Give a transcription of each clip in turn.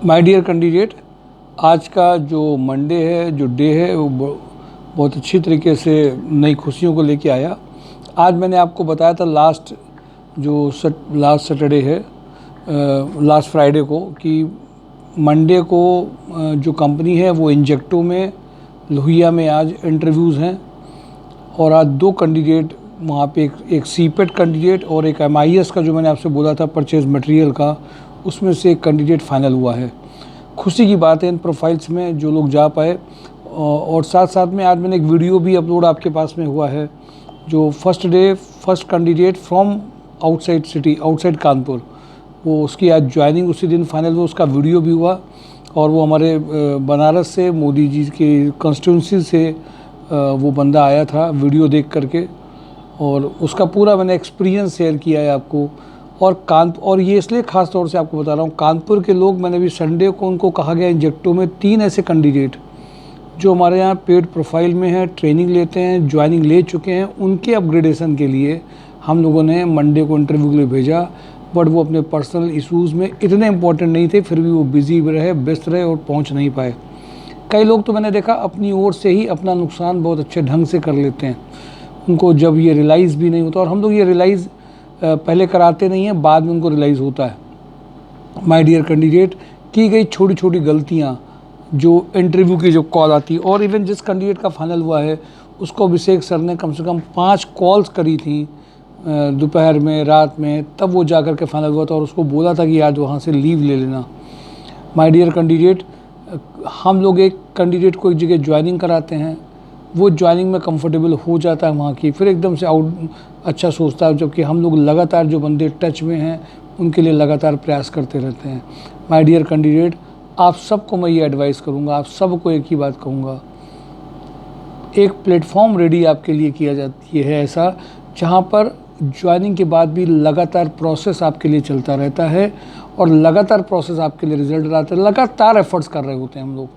My dear candidate, आज का जो मंडे है, जो डे है, वो बहुत अच्छी तरीके से नई खुशियों को लेके आया। आज मैंने आपको बताया था लास्ट सैटरडे है, लास्ट फ्राइडे को, कि मंडे को जो कंपनी है वो इंजेक्टो में लोहिया में आज इंटरव्यूज़ हैं। और आज दो कैंडिडेट वहाँ पे, एक सीपेट कैंडिडेट और एक एमआईएस का, जो मैंने आपसे बोला था परचेज मटेरियल का, उसमें से एक कैंडिडेट फाइनल हुआ है। खुशी की बात है इन प्रोफाइल्स में जो लोग जा पाए। और साथ साथ में आज मैंने एक वीडियो भी अपलोड आपके पास में हुआ है, जो first candidate from outside city, outside Kanpur, वो उसकी आज ज्वाइनिंग उसी दिन फाइनल हुआ, उसका वीडियो भी हुआ। और वो हमारे बनारस से, मोदी जी की कॉन्स्टिट्यूंसी से वो बंदा आया था वीडियो देख करके, और उसका पूरा मैंने एक्सपीरियंस शेयर किया है आपको। और ये इसलिए ख़ास तौर से आपको बता रहा हूँ, कानपुर के लोग, मैंने भी संडे को उनको कहा गया इंजेक्टो में 3 ऐसे कैंडिडेट जो हमारे यहाँ पेड प्रोफाइल में हैं, ट्रेनिंग लेते हैं, ज्वाइनिंग ले चुके हैं, उनके अपग्रेडेशन के लिए हम लोगों ने मंडे को इंटरव्यू के लिए भेजा। बट वो अपने पर्सनल इशूज़ में इतने इंपॉर्टेंट नहीं थे, फिर भी वो बिजी रहे, व्यस्त रहे और पहुँच नहीं पाए। कई लोग तो मैंने देखा अपनी ओर से ही अपना नुकसान बहुत अच्छे ढंग से कर लेते हैं, उनको जब ये रियलाइज़ भी नहीं होता। और हम लोग ये रियलाइज़ पहले कराते नहीं हैं, बाद में उनको रियलाइज़ होता है। माय डियर कैंडिडेट, की गई छोटी छोटी गलतियाँ, जो इंटरव्यू की जो कॉल आती, और इवन जिस कैंडिडेट का फाइनल हुआ है उसको अभिषेक सर ने कम से कम 5 कॉल्स करी थी दोपहर में, रात में, तब वो जा कर के फाइनल हुआ था। और उसको बोला था कि आज वहाँ से लीव ले लेना। माय डियर कैंडिडेट, हम लोग एक कैंडिडेट को एक जगह ज्वाइनिंग कराते हैं, वो ज्वाइनिंग में कंफर्टेबल हो जाता है वहाँ की, फिर एकदम से अच्छा सोचता है, जबकि हम लोग लगातार जो बंदे टच में हैं उनके लिए लगातार प्रयास करते रहते हैं। माय डियर कैंडिडेट, आप सबको मैं ये एडवाइस करूँगा, आप सबको एक ही बात कहूँगा, एक प्लेटफॉर्म रेडी आपके लिए किया जाती है ऐसा, जहाँ पर ज्वाइनिंग के बाद भी लगातार प्रोसेस आपके लिए चलता रहता है, और लगातार प्रोसेस आपके लिए रिजल्ट आता है। लगातार एफर्ट्स कर रहे होते हैं हम लोग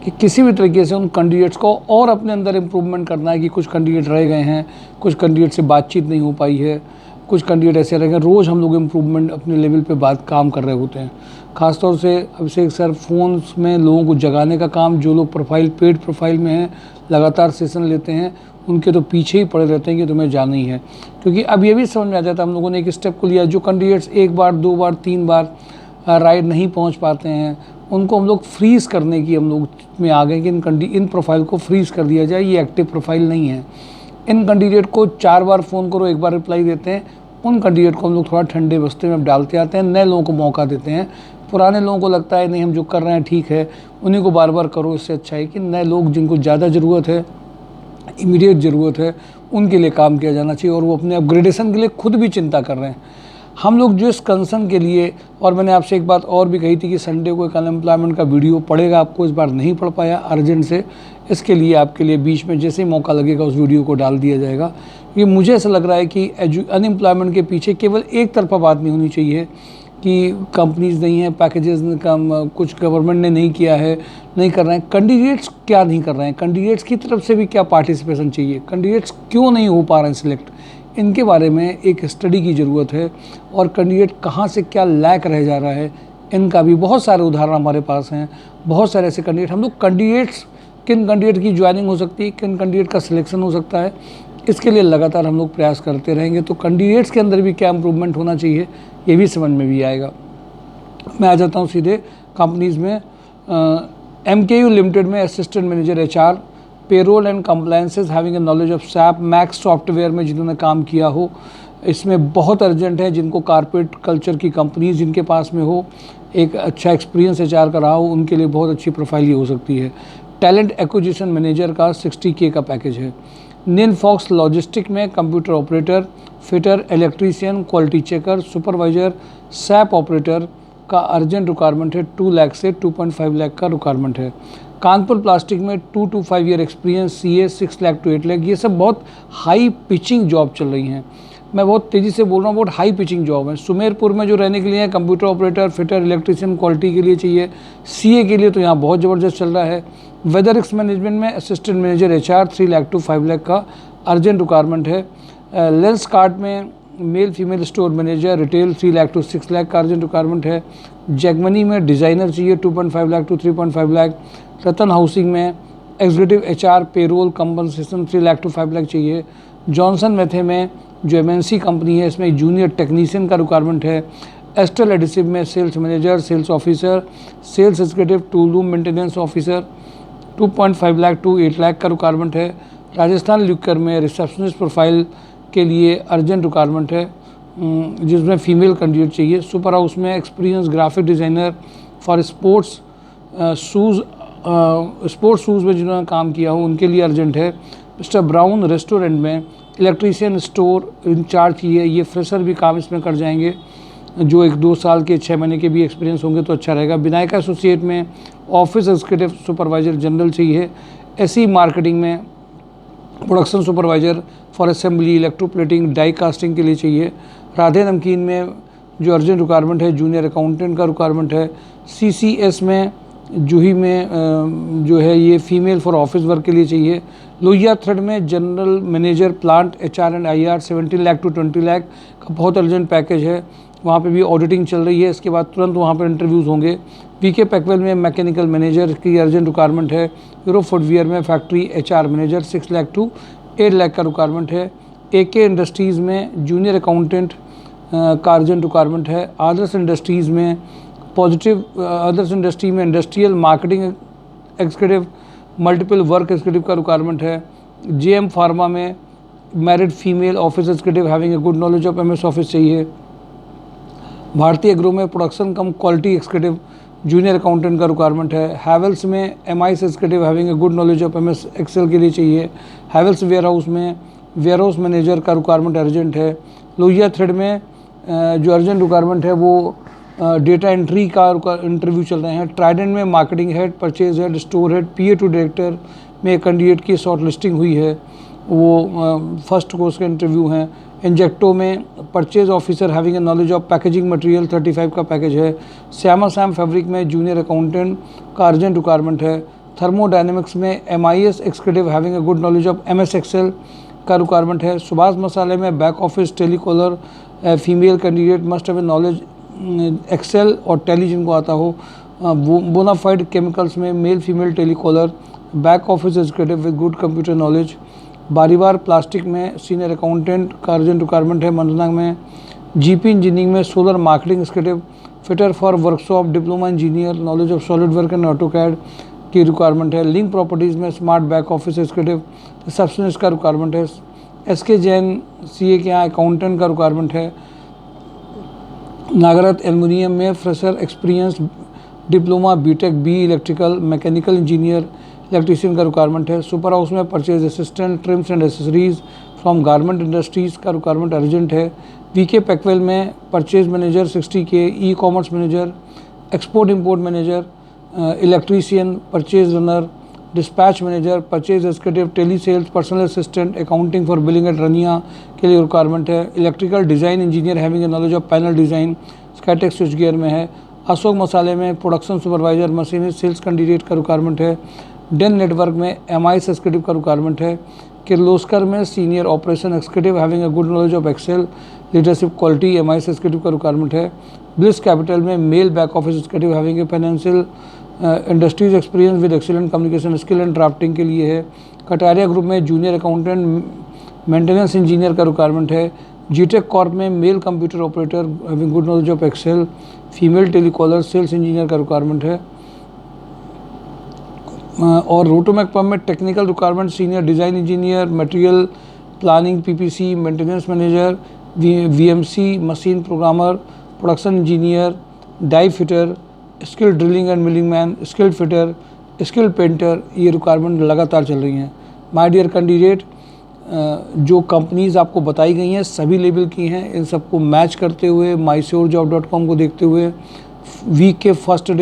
कि किसी भी तरीके से उन कैंडिडेट्स को और अपने अंदर इम्प्रूवमेंट करना है। कि कुछ कैंडिडेट रह गए हैं, कुछ कैंडिडेट से बातचीत नहीं हो पाई है, कुछ कैंडिडेट ऐसे रह गए। रोज़ हम लोग इम्प्रूवमेंट अपने लेवल पे काम कर रहे होते हैं। ख़ासतौर से अभिषेक सर फ़ोन्स में लोगों को जगाने का काम, जो लोग पेड प्रोफाइल में हैं, लगातार सेशन लेते हैं, उनके तो पीछे ही पड़े रहते हैं कि तुम्हें जाना ही है। क्योंकि अब ये भी समझ में आ जाता है, हम लोगों ने एक स्टेप को लिया, जो कैंडिडेट्स 1 बार 2 बार 3 बार राइड नहीं पहुंच पाते हैं, उनको हम लोग फ्रीज़ करने की हम लोग में आ गए कि इन प्रोफाइल को फ्रीज़ कर दिया जाए, ये एक्टिव प्रोफाइल नहीं है। इन कैंडिडेट को 4 बार फ़ोन करो, 1 बार रिप्लाई देते हैं, उन कैंडिडेट को हम लोग थोड़ा ठंडे बस्ते में डालते आते हैं, नए लोगों को मौका देते हैं। पुराने लोगों को लगता है नहीं, हम जो कर रहे हैं ठीक है, उन्हीं को बार बार करो। इससे अच्छा है कि नए लोग, जिनको ज़्यादा ज़रूरत है, इमीडिएट ज़रूरत है, उनके लिए काम किया जाना चाहिए, और वो अपने अपग्रेडेशन के लिए खुद भी चिंता कर रहे हैं। हम लोग जो इस कंसर्न के लिए, और मैंने आपसे एक बात और भी कही थी कि संडे को एक अनएम्प्लॉयमेंट का वीडियो पड़ेगा, आपको इस बार नहीं पढ़ पाया अर्जेंट से, इसके लिए आपके लिए बीच में जैसे ही मौका लगेगा उस वीडियो को डाल दिया जाएगा। ये मुझे ऐसा लग रहा है कि अनएम्प्लॉयमेंट के पीछे केवल एक तरफा बात नहीं होनी चाहिए कि कंपनीज नहीं है, पैकेजेस कम, कुछ गवर्नमेंट ने नहीं किया है, नहीं कर रहे हैं। कैंडिडेट्स क्या नहीं कर रहे हैं, कैंडिडेट्स की तरफ से भी क्या पार्टिसिपेशन चाहिए, कैंडिडेट्स क्यों नहीं हो पा रहे हैं सिलेक्ट, इनके बारे में एक स्टडी की ज़रूरत है। और कैंडिडेट कहाँ से क्या लैक रह जा रहा है, इनका भी बहुत सारे उदाहरण हमारे पास हैं। बहुत सारे ऐसे कैंडिडेट, हम लोग कैंडिडेट्स, किन कैंडिडेट की ज्वाइनिंग हो सकती है, किन कैंडिडेट का सिलेक्शन हो सकता है, इसके लिए लगातार हम लोग प्रयास करते रहेंगे। तो कैंडिडेट्स के अंदर भी क्या इम्प्रूवमेंट होना चाहिए, ये भी समझ में भी आएगा। मैं आ जाता हूँ सीधे कंपनीज़ में। MKU लिमिटेड में assistant manager HR, payroll and compliances, having a knowledge of SAP max software में जिन्होंने काम किया हो, इसमें बहुत अर्जेंट है। जिनको कारपोरेट कल्चर की कंपनीज जिनके पास में हो, एक अच्छा एक्सपीरियंस HR का रहा हो, उनके लिए बहुत अच्छी प्रोफाइल ये हो सकती है। टैलेंट एक्विजिशन मैनेजर का 60K का पैकेज है। निनफॉक्स लॉजिस्टिक में computer operator, fitter, electrician, quality checker, supervisor, SAP operator का अर्जेंट रिक्वायरमेंट है। 2 लाख से 2.5 लाख का रिक्वायरमेंट है। कानपुर प्लास्टिक में 2 to 5 year experience, CA 6 lakh to 8 lakh. ये सब बहुत हाई पिचिंग जॉब चल रही हैं, मैं बहुत तेज़ी से बोल रहा हूँ, बहुत हाई पिचिंग जॉब है। सुमेरपुर में जो रहने के लिए है, computer operator, fitter, electrician, quality के लिए चाहिए। CA के लिए तो यहाँ बहुत ज़बरदस्त चल रहा है। वेदर रिस्क मैनेजमेंट में assistant manager HR 3 lakh to 5 lakh का अर्जेंट रिक्वायरमेंट है। लेंस कार्ट में male female store manager retail 3 lakh to 6 lakh का अर्जेंट रिक्वायरमेंट है। जैगमनी में डिज़ाइनर चाहिए 2.5 लाख टू 3.5 लाख। रतन हाउसिंग में executive HR payroll compensation 3 lakh to 5 lakh चाहिए। जॉनसन मैथे में जो एमएनसी कंपनी है इसमें जूनियर टेक्नीशियन का रिक्वायरमेंट है। एस्ट्रल एडिसिव में sales manager, sales officer, sales executive, tool room maintenance officer 2.5 lakh to 8 lakh का रिक्वायरमेंट है। राजस्थान ल्यूकर में रिसेप्शनिस्ट प्रोफाइल के लिए अर्जेंट रिक्वायरमेंट है जिसमें फीमेल कैंडिडेट चाहिए। सुपर हाउस में experience graphic designer for sports shoes में जिन्होंने काम किया हो उनके लिए अर्जेंट है। मिस्टर ब्राउन रेस्टोरेंट में इलेक्ट्रीशियन स्टोर इंचार्ज चाहिए। ये फ्रेशर भी काम इसमें कर जाएंगे, जो 1-2 साल के 6 महीने के भी एक्सपीरियंस होंगे तो अच्छा रहेगा। विनायका एसोसिएट में ऑफिस एग्जीक्यूटिव सुपरवाइजर जनरल चाहिए। एसई मार्केटिंग में production supervisor for assembly, electroplating, die casting के लिए चाहिए। राधे नमकीन में जो अर्जेंट रिक्वायरमेंट है जूनियर अकाउंटेंट का रिक्वायरमेंट है। सीसीएस में जूही में जो है ये फीमेल फॉर ऑफिस वर्क के लिए चाहिए। लोहिया थ्रेड में general manager plant HR and IR 17 lakh to 20 lakh का बहुत अर्जेंट पैकेज है। वहाँ पे भी ऑडिटिंग चल रही है, इसके बाद तुरंत वहाँ पर इंटरव्यूज़ होंगे। वीके पैकवेल में मैकेनिकल मैनेजर की अर्जेंट रिक्वायरमेंट है। यूरो फुटवियर में factory HR manager 6 lakh to 8 lakh का रिक्वायरमेंट है। एके इंडस्ट्रीज़ में जूनियर अकाउंटेंट का अर्जेंट रिक्वायरमेंट है। आदर्श इंडस्ट्रीज़ में आदर्श इंडस्ट्री में industrial marketing executive, multiple work executive का रिक्वायरमेंट है। जेएम फार्मा में married female office executive having a good knowledge of MS office चाहिए। भारतीय एग्रो में production cum quality executive junior accountant का requirement है। हैवेल्स में MIS executive having a good knowledge of MS Excel के लिए चाहिए। Havells warehouse में warehouse manager का रिक्वायरमेंट अर्जेंट है। लोहिया थ्रेड में जो अर्जेंट रिक्वायरमेंट है वो डेटा एंट्री का इंटरव्यू चल रहे हैं। ट्राइडेंट में marketing head, purchase head, store head, PA to director में कैंडिडेट की शॉर्ट लिस्टिंग हुई है, वो फर्स्ट कोर्स के इंटरव्यू हैं। इंजेक्टो में purchase officer having a knowledge of packaging material 35 का पैकेज है। श्यामा सैम फैब्रिक में जूनियर अकाउंटेंट का अर्जेंट रिक्वायरमेंट है। थर्मोडायनेमिक्स में MIS executive having a good knowledge of MS Excel का रिक्वायरमेंट है। सुभाष मसाले में back office telecaller female candidate must have a knowledge Excel और टेली जिनको आता हो। बोनाफाइड केमिकल्स में male female telecaller back office executive with good computer knowledge. बारीवार plastic में senior accountant का अर्जेंट रिक्वायरमेंट है। मंडना में जीपी इंजीनियरिंग में solar marketing executive, fitter for workshop, diploma engineer, knowledge of solid work and AutoCAD की requirement है। Link properties में smart back office executive receptionist का requirement है। एसके जैन सीए के यहाँ अकाउंटेंट का रिक्वायरमेंट है। नागरथ एल्युमिनियम में fresher experience diploma BTech B electrical mechanical engineer electrician का रिक्वायरमेंट है। सुपर हाउस में purchase assistant trims and accessories from garment industries का रिक्वायरमेंट अर्जेंट है। वीके पैकवेल में purchase manager 60 K, e commerce manager, export import manager, electrician, purchase runner, dispatch manager, purchase executive, tele sales, personal assistant, accounting for billing at Rania के लिए requirement है। Electrical design engineer having a knowledge of panel design Skytech switch gear में है। अशोक मसाले में production supervisor machinist sales candidate का requirement है। Dane network में MIS executive का रिक्वायरमेंट है। किर्लोस्कर में senior operation executive having a good knowledge of Excel leadership quality MIS executive का रिक्वायरमेंट है। ब्लिस कैपिटल में male back office executive having a financial industries experience with excellent communication skill and drafting के लिए है। Kataria group में junior accountant maintenance engineer का requirement है। जीटेक कॉर्प में male computer operator having good knowledge of Excel, female telecaller, sales engineer का requirement है। और रोटोमैक पम्प में technical requirement senior design engineer, material planning, PPC, maintenance manager, VMC, machine programmer, production engineer, die fitter, skilled drilling and milling man, skilled fitter, skilled painter, ये requirement लगातार चल रही हैं। My dear candidate, जो companies आपको बताई गई हैं सभी लेवल की हैं। इन सबको मैच करते हुए mysurejob.com को देखते हुए वीक के फर्स्ट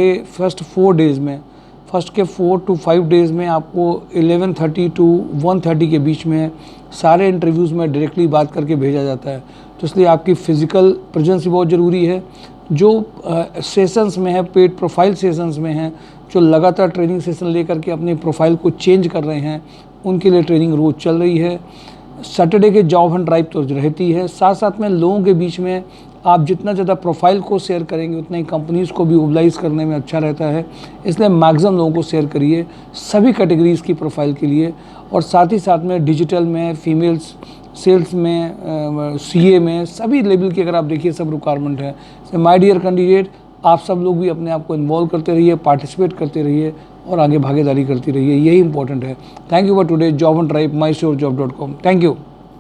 4 डेज़ में, फर्स्ट के 4 to 5 डेज़ में आपको 11:30 to 1:30 के बीच में सारे इंटरव्यूज़ में डायरेक्टली बात करके भेजा जाता है। तो इसलिए आपकी फ़िज़िकल प्रेजेंस भी बहुत ज़रूरी है। जो सेशंस में है, पेड प्रोफाइल सेशंस में हैं, जो लगातार ट्रेनिंग सेशन लेकर के अपने प्रोफाइल को चेंज कर रहे हैं, उनके लिए ट्रेनिंग रोज़ चल रही है। सैटरडे के जॉब हंट ड्राइव तो रहती है, साथ साथ में लोगों के बीच में आप जितना ज़्यादा प्रोफाइल को शेयर करेंगे उतना ही कंपनीज़ को भी मोबिलाइज करने में अच्छा रहता है। इसलिए मैक्सिमम लोगों को शेयर करिए सभी कैटेगरीज़ की प्रोफाइल के लिए। और साथ ही साथ में डिजिटल में, फीमेल्स सेल्स में, सीए में, सभी लेवल की अगर आप देखिए सब रिक्वायरमेंट है। माय डियर कैंडिडेट, आप सब लोग भी अपने आप को इन्वॉल्व करते रहिए, पार्टिसिपेट करते रहिए और आगे भागीदारी करती रहिए, यही इंपॉर्टेंट है। Thank you for today job Hunt drive, mysurejobs.com। Thank you.